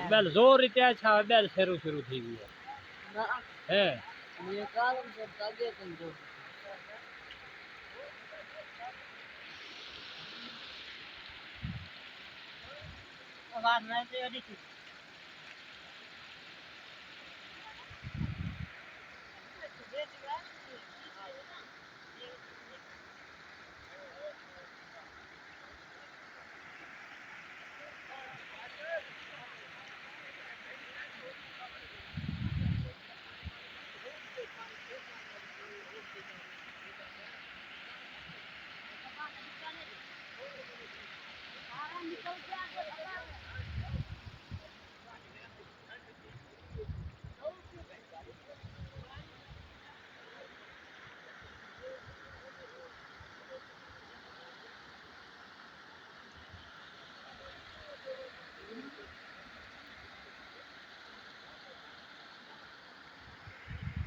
બેલ જોર રીતે છે બેલ શરૂ થઈ ગયું હે ये कालम से तागे तुम जो आवाज नहीं से अड़ी थी निकल गया